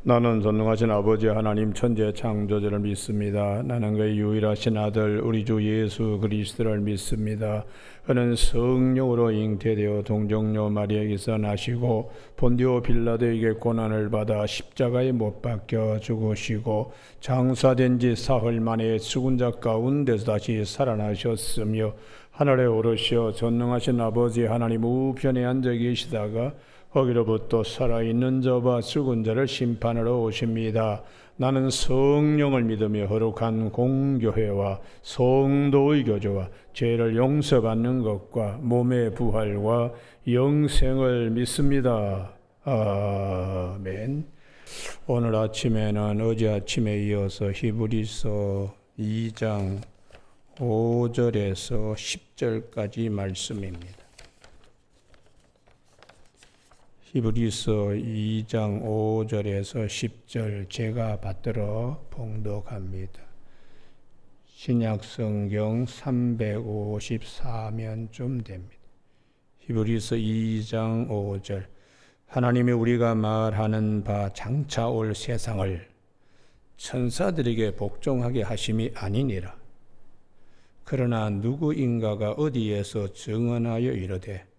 나는 전능하신 아버지 하나님 천재 창조주를 믿습니다. 나는 그의 유일하신 아들 우리 주 예수 그리스도를 믿습니다. 그는 성령으로 잉태되어 동정녀 마리아에게서 나시고 본디오 빌라도에게 고난을 받아 십자가에 못 박혀 죽으시고 장사된 지 사흘 만에 죽은 자 가운데서 다시 살아나셨으며 하늘에 오르시어 전능하신 아버지 하나님 우편에 앉아 계시다가 거기로부터 살아있는 자와 죽은 자를 심판하러 오십니다. 나는 성령을 믿으며 거룩한 공교회와 성도의 교제와 죄를 용서받는 것과 몸의 부활과 영생을 믿습니다. 아멘. 오늘 아침에는 어제 아침에 이어서 히브리서 2장 5절에서 10절까지 말씀입니다. 히브리서 2장 5절에서 10절 제가 받들어 봉독합니다. 신약성경 354면쯤 됩니다. 히브리서 2장 5절 하나님이 우리가 말하는 바 장차 올 세상을 천사들에게 복종하게 하심이 아니니라. 그러나 누구인가가 어디에서 증언하여 이르되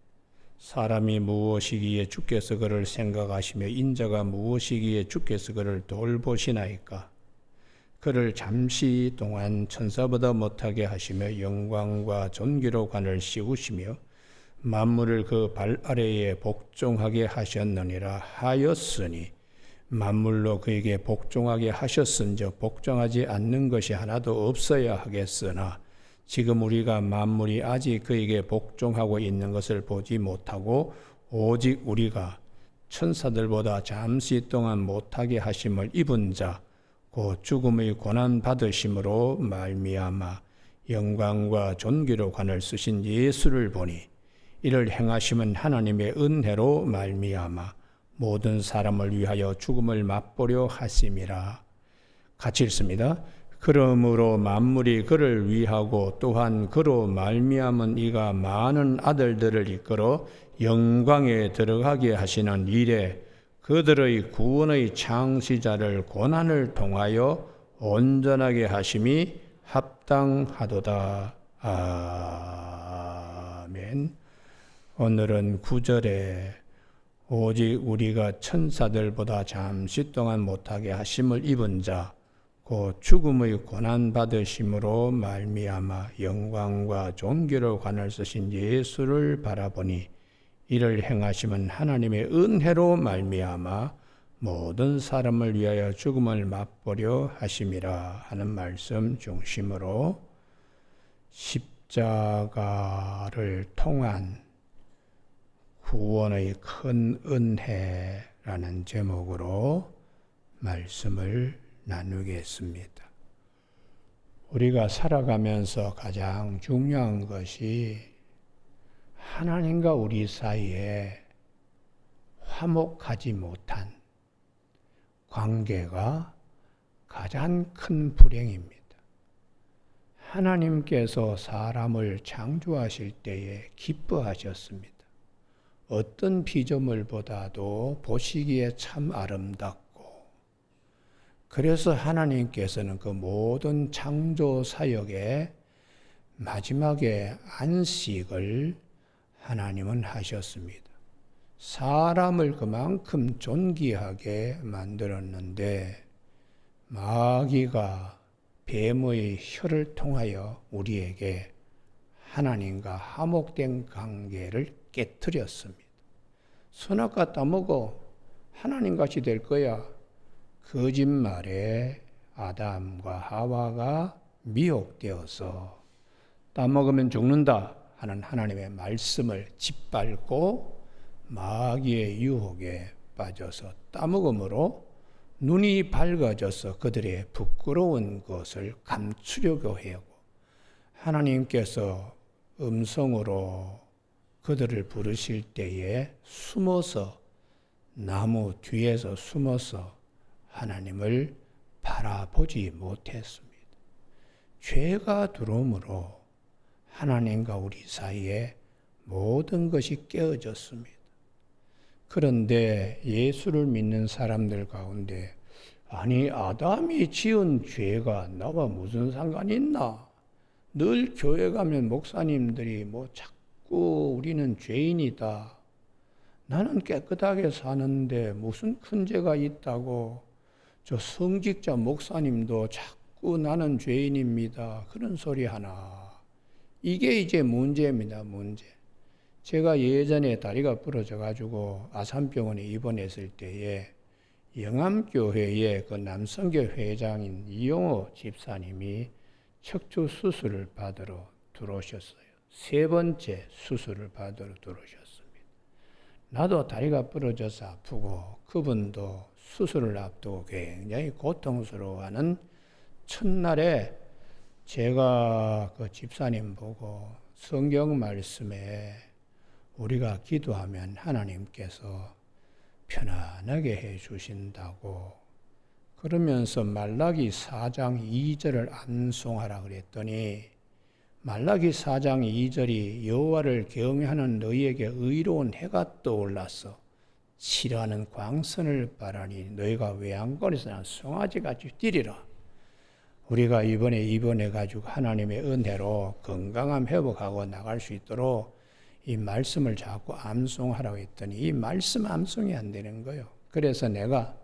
사람이 무엇이기에 주께서 그를 생각하시며 인자가 무엇이기에 주께서 그를 돌보시나이까. 그를 잠시 동안 천사보다 못하게 하시며 영광과 존귀로 관을 씌우시며 만물을 그 발 아래에 복종하게 하셨느니라 하였으니 만물로 그에게 복종하게 하셨은즉 복종하지 않는 것이 하나도 없어야 하겠으나 지금 우리가 만물이 아직 그에게 복종하고 있는 것을 보지 못하고 오직 우리가 천사들보다 잠시 동안 못하게 하심을 입은 자 곧 죽음의 고난 받으심으로 말미암아 영광과 존귀로 관을 쓰신 예수를 보니 이를 행하심은 하나님의 은혜로 말미암아 모든 사람을 위하여 죽음을 맛보려 하심이라. 같이 읽습니다. 그러므로 만물이 그를 위하고 또한 그로 말미암은 이가 많은 아들들을 이끌어 영광에 들어가게 하시는 일에 그들의 구원의 창시자를 고난을 통하여 온전하게 하심이 합당하도다. 아멘. 오늘은 9절에 오직 우리가 천사들보다 잠시 동안 못하게 하심을 입은 자 곧 죽음의 고난 받으심으로 말미암아 영광과 존귀로 관을 쓰신 예수를 바라보니 이를 행하심은 하나님의 은혜로 말미암아 모든 사람을 위하여 죽음을 맛보려 하심이라 하는 말씀 중심으로 십자가를 통한 구원의 큰 은혜라는 제목으로 말씀을 나누겠습니다. 우리가 살아가면서 가장 중요한 것이 하나님과 우리 사이에 화목하지 못한 관계가 가장 큰 불행입니다. 하나님께서 사람을 창조하실 때에 기뻐하셨습니다. 어떤 피조물보다도 보시기에 참 아름답고 그래서 하나님께서는 그 모든 창조 사역의 마지막에 안식을 하나님은 하셨습니다. 사람을 그만큼 존귀하게 만들었는데 마귀가 뱀의 혀를 통하여 우리에게 하나님과 화목된 관계를 깨뜨렸습니다. 선악과 따먹어 하나님같이 될 거야. 거짓말에 아담과 하와가 미혹되어서 따먹으면 죽는다 하는 하나님의 말씀을 짓밟고 마귀의 유혹에 빠져서 따먹음으로 눈이 밝아져서 그들의 부끄러운 것을 감추려고 하고 하나님께서 음성으로 그들을 부르실 때에 숨어서 나무 뒤에서 숨어서 하나님을 바라보지 못했습니다. 죄가 들어옴으로 하나님과 우리 사이에 모든 것이 깨어졌습니다. 그런데 예수를 믿는 사람들 가운데 아니 아담이 지은 죄가 나와 무슨 상관이 있나? 늘 교회 가면 목사님들이 뭐 자꾸 우리는 죄인이다. 나는 깨끗하게 사는데 무슨 큰 죄가 있다고. 저 성직자 목사님도 자꾸 나는 죄인입니다. 그런 소리 하나. 이게 이제 문제입니다. 문제. 제가 예전에 다리가 부러져 가지고 아산병원에 입원했을 때에 영암교회의 그 남성교 회장인 이용호 집사님이 척추 수술을 받으러 들어오셨어요. 세 번째 수술을 받으러 들어오셨습니다. 나도 다리가 부러져서 아프고 그분도 수술을 앞두고 굉장히 고통스러워하는 첫날에 제가 그 집사님 보고 성경 말씀에 우리가 기도하면 하나님께서 편안하게 해 주신다고 그러면서 말라기 4장 2절을 암송하라 그랬더니 말라기 4장 2절이 여호와를 경외하는 너희에게 의로운 해가 떠올라서 치료하는 광선을 바라니 너희가 외양간에서 난 송아지같이 뛰리라. 우리가 이번에 입원해가지고 하나님의 은혜로 건강함 회복하고 나갈 수 있도록 이 말씀을 자꾸 암송하라고 했더니 이 말씀 암송이 안 되는 거예요. 그래서 내가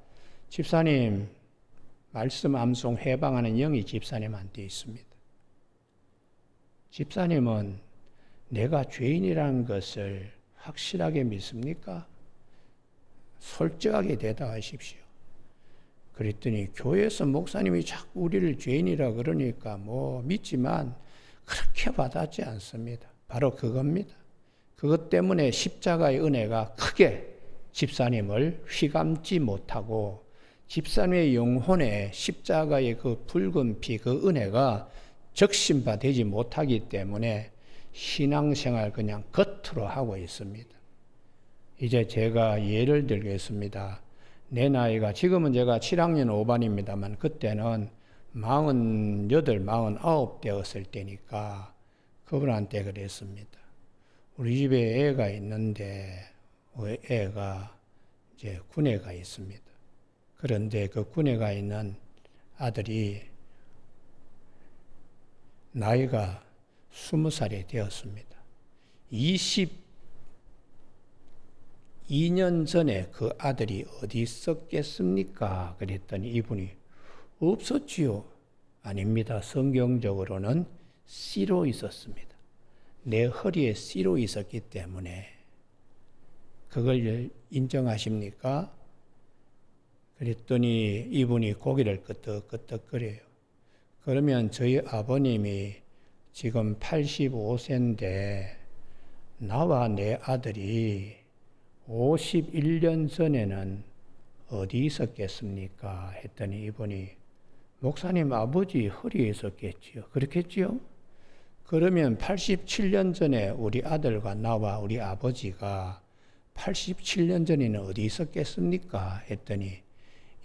집사님 말씀 암송 해방하는 영이 집사님한테 있습니다. 집사님은 내가 죄인이라는 것을 확실하게 믿습니까? 솔직하게 대답하십시오. 그랬더니 교회에서 목사님이 자꾸 우리를 죄인이라 그러니까 뭐 믿지만 그렇게 와닿지 않습니다. 바로 그겁니다. 그것 때문에 십자가의 은혜가 크게 집사님을 휘감지 못하고 집사님의 영혼에 십자가의 그 붉은 피, 그 은혜가 적신바되지 못하기 때문에 신앙생활 그냥 겉으로 하고 있습니다. 이제 제가 예를 들겠습니다. 내 나이가 지금은 제가 7학년 5반입니다만 그때는 48, 49 되었을 때니까 그분한테 그랬습니다. 우리 집에 애가 있는데 애가 이제 군에 가 있습니다. 그런데 그 군에 가 있는 아들이 나이가 20살이 되었습니다. 22년 전에 그 아들이 어디 있었겠습니까? 그랬더니 이분이 없었지요. 아닙니다. 성경적으로는 씨로 있었습니다. 내 허리에 씨로 있었기 때문에 그걸 인정하십니까? 그랬더니 이분이 고개를 끄덕끄덕거려요. 그러면 저희 아버님이 지금 85세인데 나와 내 아들이 51년 전에는 어디 있었겠습니까? 했더니 이분이 목사님 아버지 허리에 있었겠지요. 그렇겠지요? 그러면 87년 전에 우리 아들과 나와 우리 아버지가 87년 전에는 어디 있었겠습니까? 했더니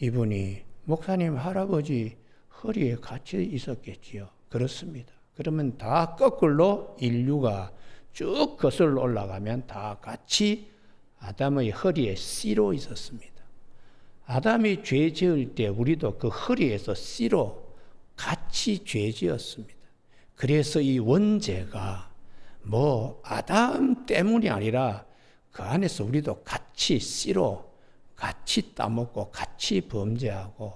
이분이 목사님 할아버지 허리에 같이 있었겠지요. 그렇습니다. 그러면 다 거꾸로 인류가 쭉 거슬러 올라가면 다 같이 아담의 허리에 씨로 있었습니다. 아담이 죄 지을 때 우리도 그 허리에서 씨로 같이 죄 지었습니다. 그래서 이 원죄가 뭐 아담 때문이 아니라 그 안에서 우리도 같이 씨로 같이 따먹고 같이 범죄하고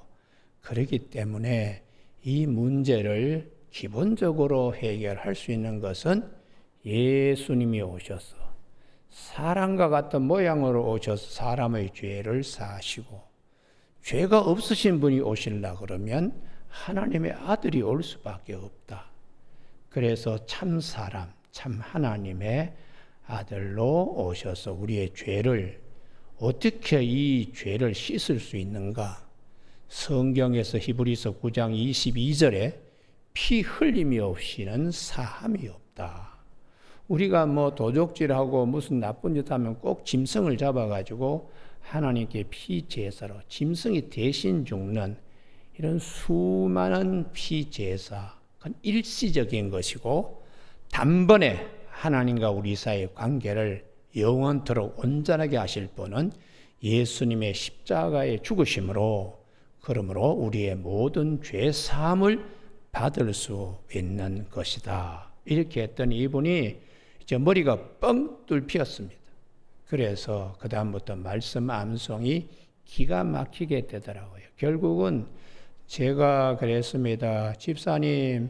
그렇기 때문에 이 문제를 기본적으로 해결할 수 있는 것은 예수님이 오셔서 사람과 같은 모양으로 오셔서 사람의 죄를 사하시고 죄가 없으신 분이 오시려고 그러면 하나님의 아들이 올 수밖에 없다. 그래서 참 사람, 참 하나님의 아들로 오셔서 우리의 죄를 어떻게 이 죄를 씻을 수 있는가? 성경에서 히브리서 9장 22절에 피 흘림이 없이는 사함이 없다. 우리가 뭐 도적질하고 무슨 나쁜 짓 하면 꼭 짐승을 잡아가지고 하나님께 피제사로 짐승이 대신 죽는 이런 수많은 피제사, 그건 일시적인 것이고 단번에 하나님과 우리 사이의 관계를 영원토록 온전하게 하실 분은 예수님의 십자가의 죽으심으로, 그러므로 우리의 모든 죄 사함을 받을 수 있는 것이다. 이렇게 했더니 이분이 이제 머리가 뻥 뚫혔습니다. 그래서 그 다음부터 말씀 암송이 기가 막히게 되더라고요. 결국은 제가 그랬습니다. 집사님,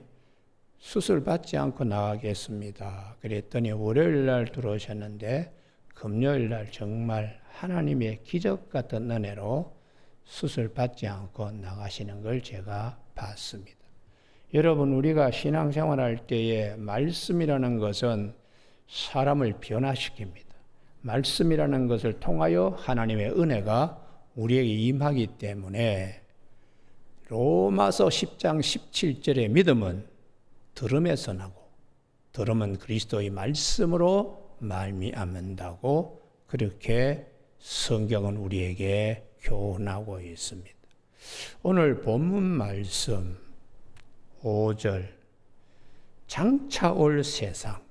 수술 받지 않고 나가겠습니다. 그랬더니 월요일 날 들어오셨는데 금요일 날 정말 하나님의 기적 같은 은혜로 수술 받지 않고 나가시는 걸 제가 봤습니다. 여러분, 우리가 신앙생활할 때에 말씀이라는 것은 사람을 변화시킵니다. 말씀이라는 것을 통하여 하나님의 은혜가 우리에게 임하기 때문에 로마서 10장 17절의 믿음은 들음에서 나고 들음은 그리스도의 말씀으로 말미암는다고 그렇게 성경은 우리에게 교훈하고 있습니다. 오늘 본문 말씀 5절, 장차 올 세상,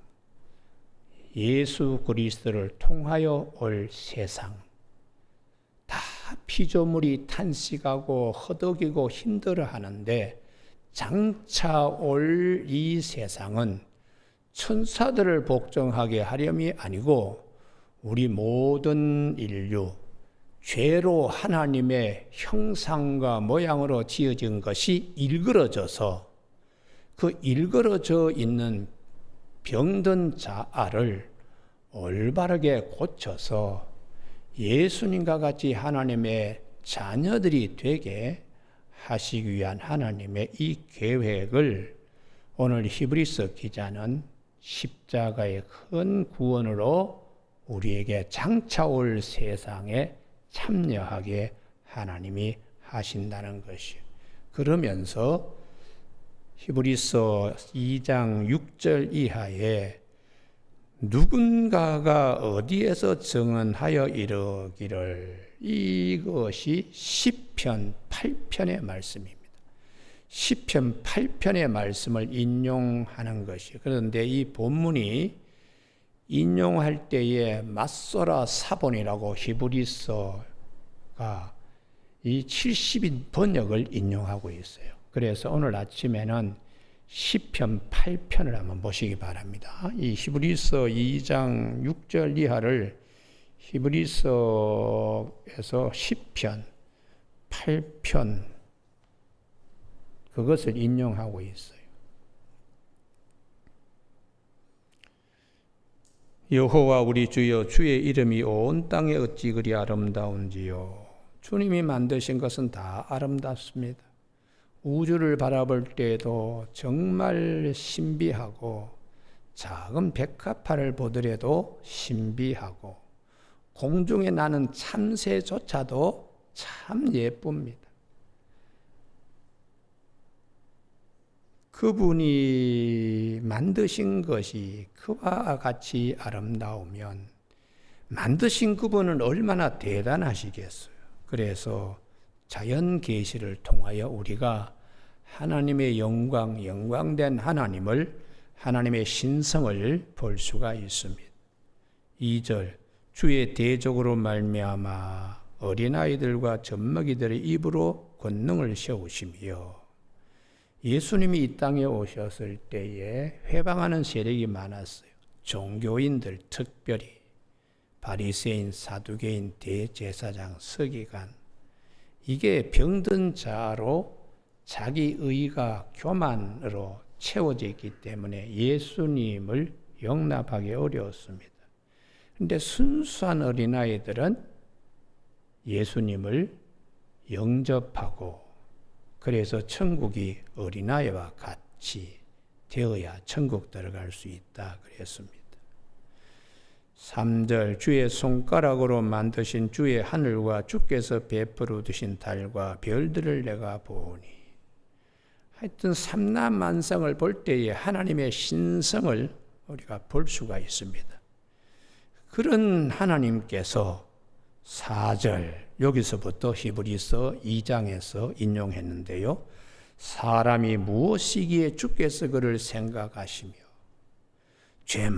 예수 그리스도를 통하여 올 세상, 다 피조물이 탄식하고 허덕이고 힘들어하는데 장차 올 이 세상은 천사들을 복종하게 하렴이 아니고 우리 모든 인류, 죄로 하나님의 형상과 모양으로 지어진 것이 일그러져서 그 일그러져 있는 병든 자아를 올바르게 고쳐서 예수님과 같이 하나님의 자녀들이 되게 하시기 위한 하나님의 이 계획을 오늘 히브리서 기자는 십자가의 큰 구원으로 우리에게 장차 올 세상에 참여하게 하나님이 하신다는 것이요. 그러면서 히브리서 2장 6절 이하에 누군가가 어디에서 증언하여 이르기를, 이것이 시편 8편의 말씀입니다. 시편 8편의 말씀을 인용하는 것이, 그런데 이 본문이 인용할 때에 맞소라 사본이라고 히브리서가 이 70인 번역을 인용하고 있어요. 그래서 오늘 아침에는 시편 8편을 한번 보시기 바랍니다. 이 히브리서 2장 6절 이하를 히브리서에서 시편 8편 그것을 인용하고 있어요. 여호와 우리 주여, 주의 이름이 온 땅에 어찌 그리 아름다운지요. 주님이 만드신 것은 다 아름답습니다. 우주를 바라볼 때에도 정말 신비하고, 작은 백합화를 보더라도 신비하고, 공중에 나는 참새조차도 참 예쁩니다. 그분이 만드신 것이 그와 같이 아름다우면 만드신 그분은 얼마나 대단하시겠어요. 그래서 자연 계시를 통하여 우리가 하나님의 영광, 영광된 하나님을, 하나님의 신성을 볼 수가 있습니다. 2절, 주의 대적으로 말미암아 어린아이들과 젖먹이들의 입으로 권능을 세우시며, 예수님이 이 땅에 오셨을 때에 회방하는 세력이 많았어요. 종교인들, 특별히 바리새인, 사두개인, 대제사장, 서기관, 이게 병든 자로 자기 의가 교만으로 채워져 있기 때문에 예수님을 용납하기 어려웠습니다. 그런데 순수한 어린아이들은 예수님을 영접하고, 그래서 천국이 어린아이와 같이 되어야 천국 들어갈 수 있다 그랬습니다. 3절, 주의 손가락으로 만드신 주의 하늘과 주께서 베풀어 두신 달과 별들을 내가 보니, 하여튼 삼라만상을 볼 때에 하나님의 신성을 우리가 볼 수가 있습니다. 그런 하나님께서 4절, 여기서부터 히브리서 2장에서 인용했는데요. 사람이 무엇이기에 주께서 그를 생각하시며 죄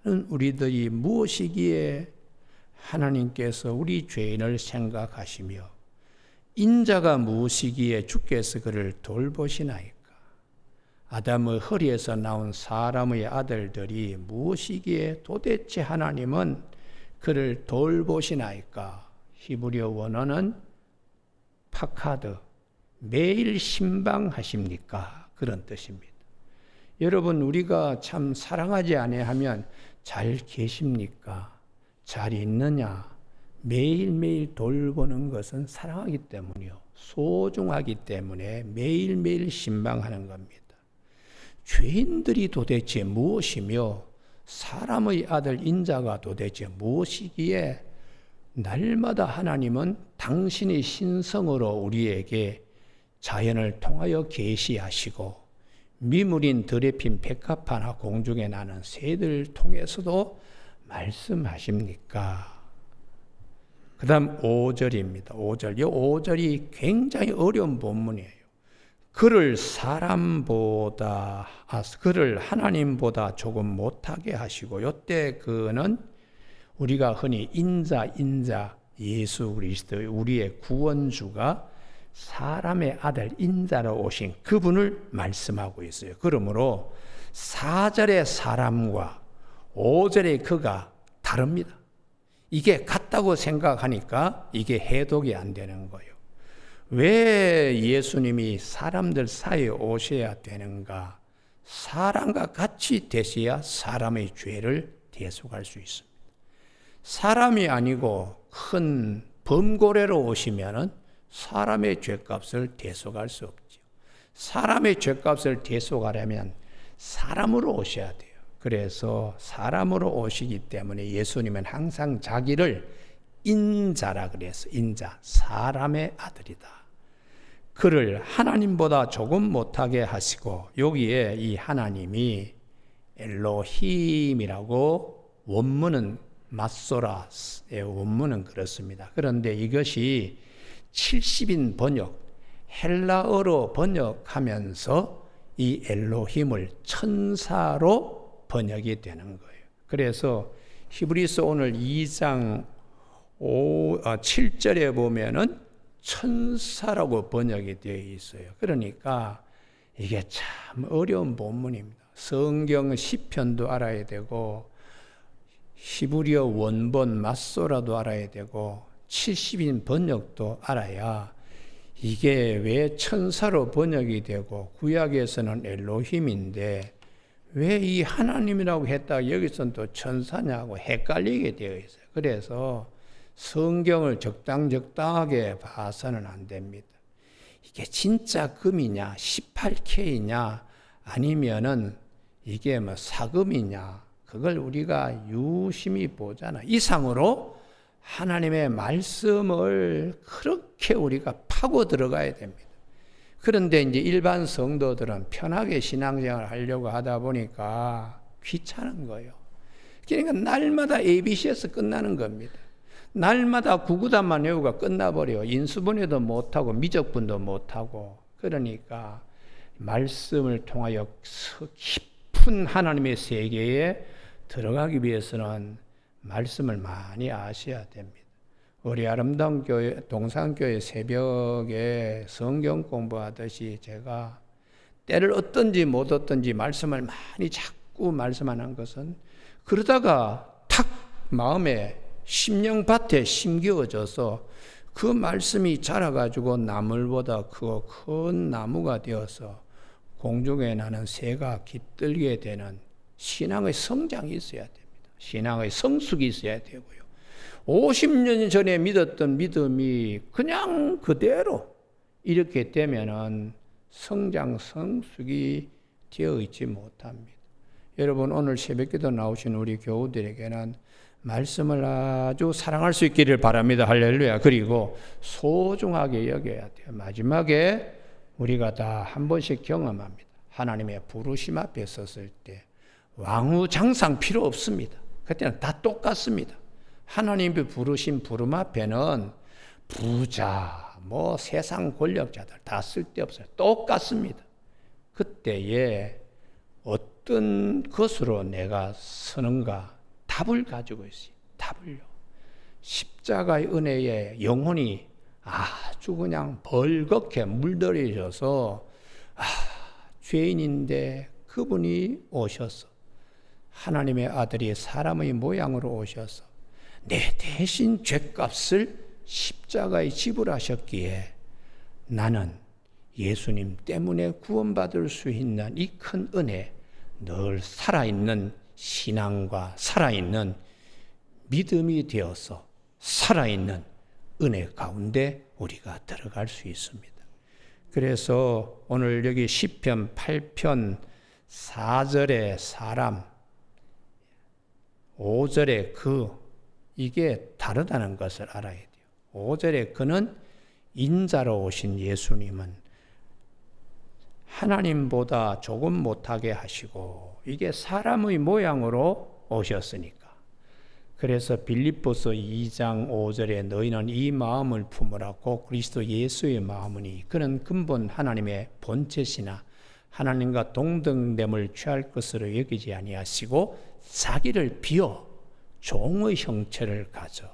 우리들이 무엇이기에 하나님께서 우리 죄인을 생각하시며 인자가 무엇이기에 주께서 그를 돌보시나이까? 아담의 허리에서 나온 사람의 아들들이 무엇이기에 도대체 하나님은 그를 돌보시나이까? 히브리어 원어는 파카드, 매일 신방하십니까? 그런 뜻입니다. 여러분, 우리가 참 사랑하지 아니하면 잘 계십니까? 잘 있느냐? 매일매일 돌보는 것은 사랑하기 때문이요. 소중하기 때문에 매일매일 신방하는 겁니다. 죄인들이 도대체 무엇이며 사람의 아들 인자가 도대체 무엇이기에 날마다 하나님은 당신의 신성으로 우리에게 자연을 통하여 계시하시고 미물인 들에 핀 백합화나 공중에 나는 새들 통해서도 말씀하십니까? 그 다음 5절입니다. 5절. 이 5절이 굉장히 어려운 본문이에요. 그를 하나님보다 조금 못하게 하시고, 요때 그는 우리가 흔히 인자 예수 그리스도 우리의 구원주가 사람의 아들 인자로 오신 그분을 말씀하고 있어요. 그러므로 4절의 사람과 5절의 그가 다릅니다. 이게 같다고 생각하니까 이게 해독이 안 되는 거예요. 왜 예수님이 사람들 사이에 오셔야 되는가? 사람과 같이 되셔야 사람의 죄를 대속할 수 있습니다. 사람이 아니고 큰 범고래로 오시면은 사람의 죄값을 대속할 수 없죠. 사람의 죄값을 대속하려면 사람으로 오셔야 돼요. 그래서 사람으로 오시기 때문에 예수님은 항상 자기를 인자라 그래서 인자, 사람의 아들이다. 그를 하나님보다 조금 못하게 하시고, 여기에 이 하나님이 엘로힘이라고 원문은 맞소라의 원문은 그렇습니다. 그런데 이것이 70인 번역, 헬라어로 번역하면서 이 엘로힘을 천사로 번역이 되는 거예요. 그래서 히브리서 오늘 2장 7절에 보면은 천사라고 번역이 되어 있어요. 그러니까 이게 참 어려운 본문입니다. 성경 시편도 알아야 되고 히브리어 원본 맞소라도 알아야 되고 70인 번역도 알아야 이게 왜 천사로 번역이 되고 구약에서는 엘로힘인데 왜 이 하나님이라고 했다가 여기서는 또 천사냐고 헷갈리게 되어 있어요. 그래서 성경을 적당하게 봐서는 안 됩니다. 이게 진짜 금이냐 18K냐 아니면은 이게 뭐 사금이냐 그걸 우리가 유심히 보잖아. 이상으로 하나님의 말씀을 그렇게 우리가 파고 들어가야 됩니다. 그런데 이제 일반 성도들은 편하게 신앙생활을 하려고 하다 보니까 귀찮은 거예요. 그러니까 날마다 ABC에서 끝나는 겁니다. 날마다 구구단만 외우고 끝나버려요. 인수분해도 못하고 미적분도 못하고. 그러니까 말씀을 통하여 깊은 하나님의 세계에 들어가기 위해서는 말씀을 많이 아셔야 됩니다. 우리 아름다운 교회, 동산교회 새벽에 성경 공부하듯이 제가 때를 얻든지 못 얻든지 말씀을 많이 자꾸 말씀하는 것은 그러다가 탁 마음에 심령밭에 심겨져서 그 말씀이 자라가지고 나물보다 크고 큰 나무가 되어서 공중에 나는 새가 깃들게 되는 신앙의 성장이 있어야 됩니다. 신앙의 성숙이 있어야 되고요. 50년 전에 믿었던 믿음이 그냥 그대로 이렇게 되면은 성장, 성숙이 되어 있지 못합니다. 여러분, 오늘 새벽기도 나오신 우리 교우들에게는 말씀을 아주 사랑할 수 있기를 바랍니다. 할렐루야. 그리고 소중하게 여겨야 돼요. 마지막에 우리가 다 한 번씩 경험합니다. 하나님의 부르심 앞에 섰을 때 왕후장상 필요 없습니다. 그때는 다 똑같습니다. 하나님의 부르심 부름 앞에는 부자, 세상 권력자들 다 쓸데없어요. 똑같습니다. 그때에 어떤 어떤 것으로 내가 서는가 답을 가지고 있어요. 답을요. 십자가의 은혜에 영혼이 아주 그냥 벌겋게 물들여져서 죄인인데 그분이 오셔서 하나님의 아들이 사람의 모양으로 오셔서 내 대신 죄값을 십자가에 지불하셨기에 나는 예수님 때문에 구원받을 수 있는 이 큰 은혜, 늘 살아있는 신앙과 살아있는 믿음이 되어서 살아있는 은혜 가운데 우리가 들어갈 수 있습니다. 그래서 오늘 여기 시편 8편 4절의 사람, 5절의 이게 다르다는 것을 알아야 돼요. 5절의 그는 인자로 오신 예수님은 하나님보다 조금 못하게 하시고 이게 사람의 모양으로 오셨으니까. 그래서 빌립보서 2장 5절에 너희는 이 마음을 품으라고 그리스도 예수의 마음이니 그는 근본 하나님의 본체시나 하나님과 동등됨을 취할 것으로 여기지 아니하시고 자기를 비워 종의 형체를 가져.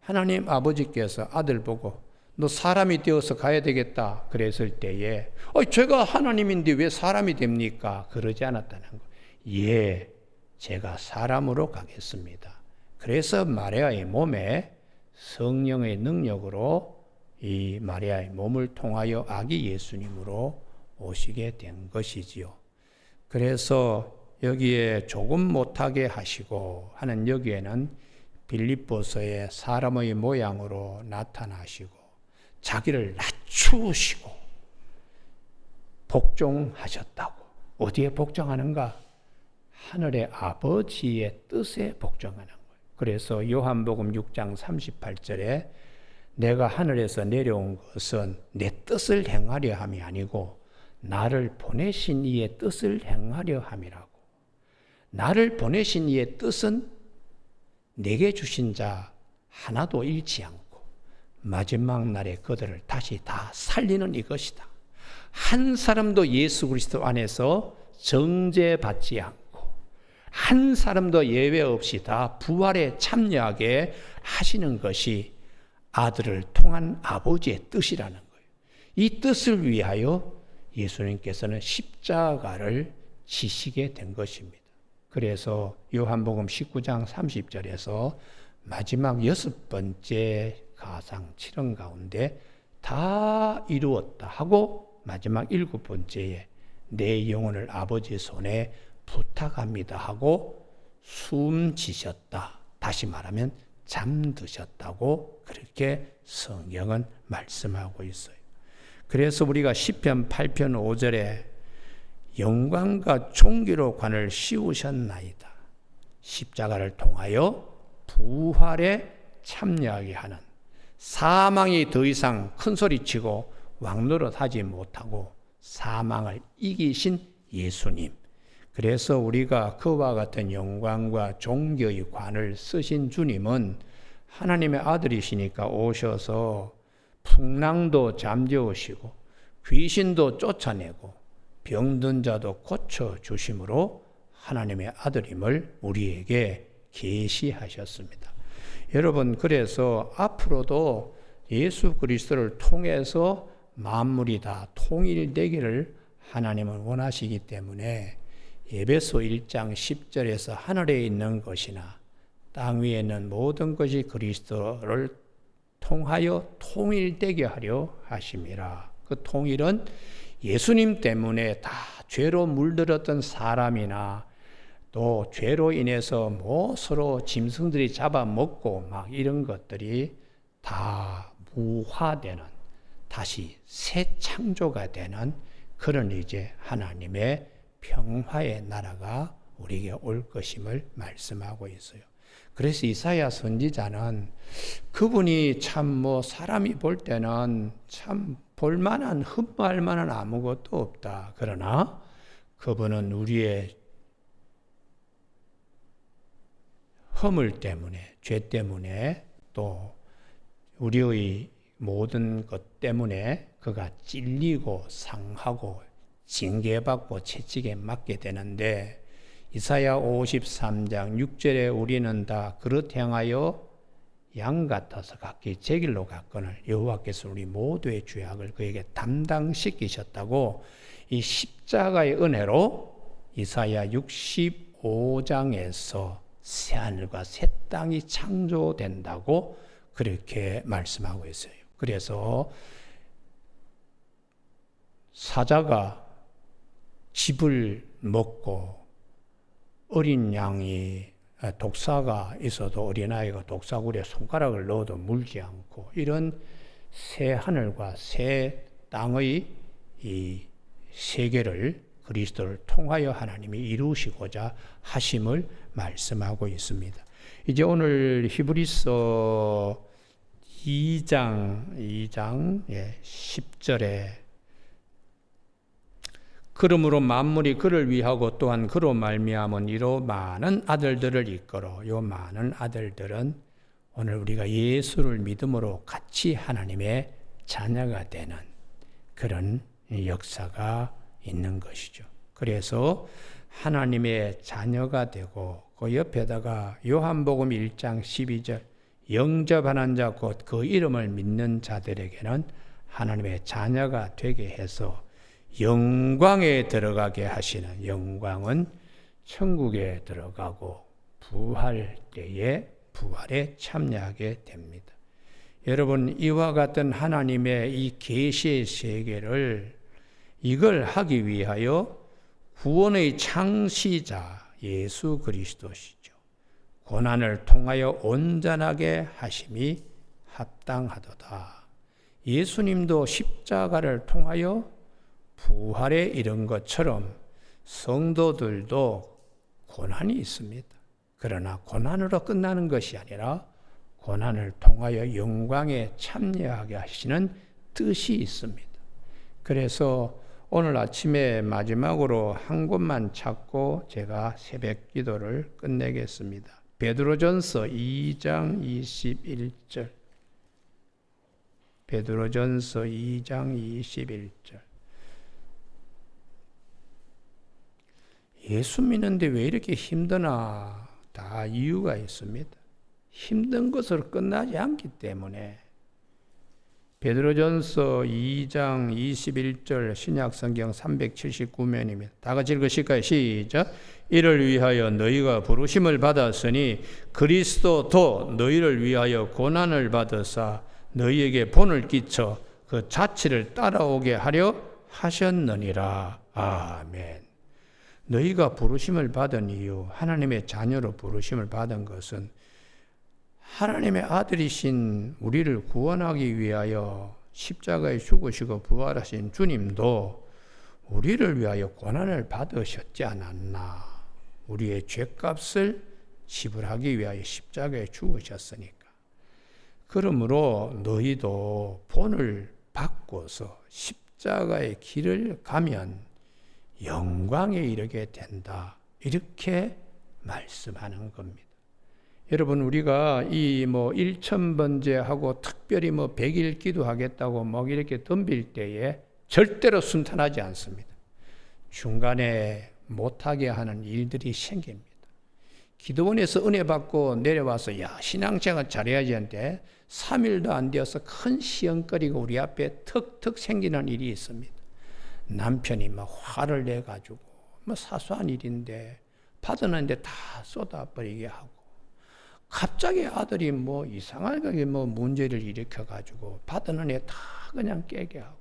하나님 아버지께서 아들 보고 너 사람이 되어서 가야 되겠다 그랬을 때에 제가 하나님인데 왜 사람이 됩니까? 그러지 않았다는 거. 예, 제가 사람으로 가겠습니다. 그래서 마리아의 몸에 성령의 능력으로 이 마리아의 몸을 통하여 아기 예수님으로 오시게 된 것이지요. 그래서 여기에 조금 못하게 하시고 하는 여기에는 빌립보서의 사람의 모양으로 나타나시고 자기를 낮추시고 복종하셨다고. 어디에 복종하는가? 하늘의 아버지의 뜻에 복종하는 거예요. 그래서 요한복음 6장 38절에 내가 하늘에서 내려온 것은 내 뜻을 행하려 함이 아니고 나를 보내신 이의 뜻을 행하려 함이라고. 나를 보내신 이의 뜻은 내게 주신 자 하나도 잃지 않고 마지막 날에 그들을 다시 다 살리는 이것이다. 한 사람도 예수 그리스도 안에서 정죄받지 않고 한 사람도 예외 없이 다 부활에 참여하게 하시는 것이 아들을 통한 아버지의 뜻이라는 거예요. 이 뜻을 위하여 예수님께서는 십자가를 지시게 된 것입니다. 그래서 요한복음 19장 30절에서 마지막 6번째 가상 7원 가운데 다 이루었다 하고 마지막 7번째에 내 영혼을 아버지 손에 부탁합니다 하고 숨지셨다. 다시 말하면 잠드셨다고 그렇게 성경은 말씀하고 있어요. 그래서 우리가 시편 8편 5절에 영광과 존귀로 관을 씌우셨나이다. 십자가를 통하여 부활에 참여하게 하는, 사망이 더 이상 큰소리치고 왕노릇하지 못하고 사망을 이기신 예수님. 그래서 우리가 그와 같은 영광과 존귀의 관을 쓰신 주님은 하나님의 아들이시니까 오셔서 풍랑도 잠재우시고 귀신도 쫓아내고 병든 자도 고쳐주심으로 하나님의 아들임을 우리에게 계시하셨습니다. 여러분, 그래서 앞으로도 예수 그리스도를 통해서 만물이 다 통일되기를 하나님은 원하시기 때문에 에베소 1장 10절에서 하늘에 있는 것이나 땅 위에 있는 모든 것이 그리스도를 통하여 통일되게 하려 하심이라. 그 통일은 예수님 때문에 다 죄로 물들었던 사람이나 또 죄로 인해서 서로 짐승들이 잡아먹고 막 이런 것들이 다 무화되는, 다시 새 창조가 되는 그런 이제 하나님의 평화의 나라가 우리에게 올 것임을 말씀하고 있어요. 그래서 이사야 선지자는 그분이 참 사람이 볼 때는 참 볼만한, 흠모할 만한 아무것도 없다. 그러나 그분은 우리의 허물 때문에, 죄 때문에, 또 우리의 모든 것 때문에 그가 찔리고 상하고 징계받고 채찍에 맞게 되는데 이사야 53장 6절에 우리는 다 그릇 향하여 양 같아서 각기 제 길로 갔거늘 여호와께서 우리 모두의 죄악을 그에게 담당시키셨다고 이 십자가의 은혜로 이사야 65장에서 새하늘과 새 땅이 창조된다고 그렇게 말씀하고 있어요. 그래서 사자가 짚을 먹고 어린 양이 독사가 있어도 어린아이가 독사굴에 손가락을 넣어도 물지 않고 이런 새 하늘과 새 땅의 이 세계를 그리스도를 통하여 하나님이 이루시고자 하심을 말씀하고 있습니다. 이제 오늘 히브리서 2장 10절에 그러므로 만물이 그를 위하고 또한 그로 말미암은 이로 많은 아들들을 이끌어 요 많은 아들들은 오늘 우리가 예수를 믿음으로 같이 하나님의 자녀가 되는 그런 역사가 있는 것이죠. 그래서 하나님의 자녀가 되고 그 옆에다가 요한복음 1장 12절 영접하는 자 곧 그 이름을 믿는 자들에게는 하나님의 자녀가 되게 해서 영광에 들어가게 하시는, 영광은 천국에 들어가고 부활 때에 부활에 참여하게 됩니다. 여러분, 이와 같은 하나님의 이 계시의 세계를 이걸 하기 위하여 구원의 창시자 예수 그리스도시죠. 고난을 통하여 온전하게 하심이 합당하도다. 예수님도 십자가를 통하여 부활에 이른 것처럼 성도들도 고난이 있습니다. 그러나 고난으로 끝나는 것이 아니라 고난을 통하여 영광에 참여하게 하시는 뜻이 있습니다. 그래서 오늘 아침에 마지막으로 한 곳만 찾고 제가 새벽 기도를 끝내겠습니다. 베드로전서 2장 21절. 베드로전서 2장 21절. 예수 믿는데 왜 이렇게 힘드나? 다 이유가 있습니다. 힘든 것으로 끝나지 않기 때문에. 베드로전서 2장 21절 신약성경 379면입니다. 다 같이 읽으실까요? 시작. 이를 위하여 너희가 부르심을 받았으니 그리스도도 너희를 위하여 고난을 받으사 너희에게 본을 끼쳐 그 자취를 따라오게 하려 하셨느니라. 아멘. 너희가 부르심을 받은 이유, 하나님의 자녀로 부르심을 받은 것은 하나님의 아들이신 우리를 구원하기 위하여 십자가에 죽으시고 부활하신 주님도 우리를 위하여 고난을 받으셨지 않았나. 우리의 죄값을 지불하기 위하여 십자가에 죽으셨으니까. 그러므로 너희도 본을 받고서 십자가의 길을 가면 영광에 이르게 된다. 이렇게 말씀하는 겁니다. 여러분, 우리가 이 1000번제하고 특별히 100일 기도하겠다고 이렇게 덤빌 때에 절대로 순탄하지 않습니다. 중간에 못하게 하는 일들이 생깁니다. 기도원에서 은혜 받고 내려와서 신앙생활 잘해야지 하는데 3일도 안 되어서 큰 시험거리가 우리 앞에 턱턱 생기는 일이 있습니다. 남편이 화를 내가지고 사소한 일인데 받았는데 다 쏟아버리게 하고, 갑자기 아들이 이상하게 문제를 일으켜가지고 받은 애 다 그냥 깨게 하고.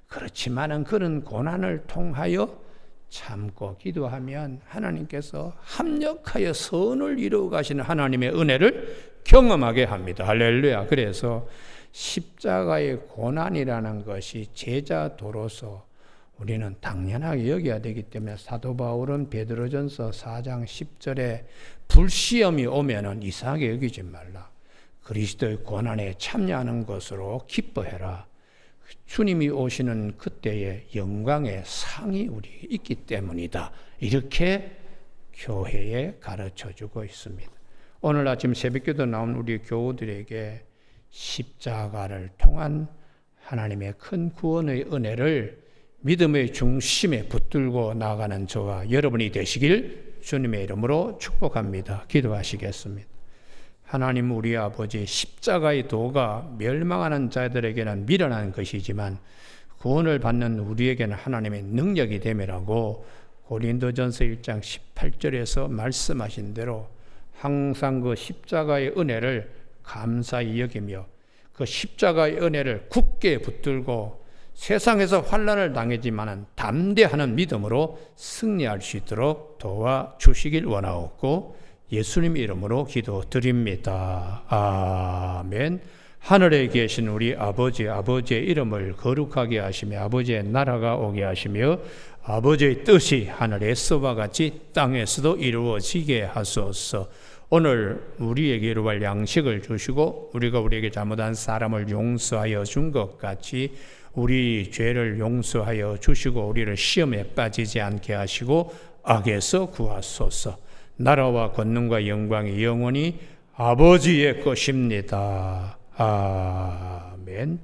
그렇지만은 그런 고난을 통하여 참고 기도하면 하나님께서 합력하여 선을 이루어 가시는 하나님의 은혜를 경험하게 합니다. 할렐루야. 그래서 십자가의 고난이라는 것이 제자도로서 우리는 당연하게 여겨야 되기 때문에 사도 바울은 베드로전서 4장 10절에 불시험이 오면은 이상하게 여기지 말라. 그리스도의 고난에 참여하는 것으로 기뻐해라. 주님이 오시는 그때의 영광의 상이 우리 있기 때문이다. 이렇게 교회에 가르쳐주고 있습니다. 오늘 아침 새벽기도 나온 우리 교우들에게 십자가를 통한 하나님의 큰 구원의 은혜를 믿음의 중심에 붙들고 나아가는 저와 여러분이 되시길 주님의 이름으로 축복합니다. 기도하시겠습니다. 하나님 우리 아버지, 십자가의 도가 멸망하는 자들에게는 미련한 것이지만 구원을 받는 우리에게는 하나님의 능력이 됨이라고 고린도전서 1장 18절에서 말씀하신 대로 항상 그 십자가의 은혜를 감사히 여기며 그 십자가의 은혜를 굳게 붙들고 세상에서 환난을 당하지만 담대하는 믿음으로 승리할 수 있도록 도와주시길 원하옵고 예수님 이름으로 기도드립니다. 아멘. 하늘에 계신 우리 아버지, 아버지의 이름을 거룩하게 하시며 아버지의 나라가 오게 하시며 아버지의 뜻이 하늘에서와 같이 땅에서도 이루어지게 하소서. 오늘 우리에게 이루할 양식을 주시고 우리가 우리에게 잘못한 사람을 용서하여 준 것 같이 우리 죄를 용서하여 주시고 우리를 시험에 빠지지 않게 하시고 악에서 구하소서. 나라와 권능과 영광이 영원히 아버지의 것입니다. 아멘.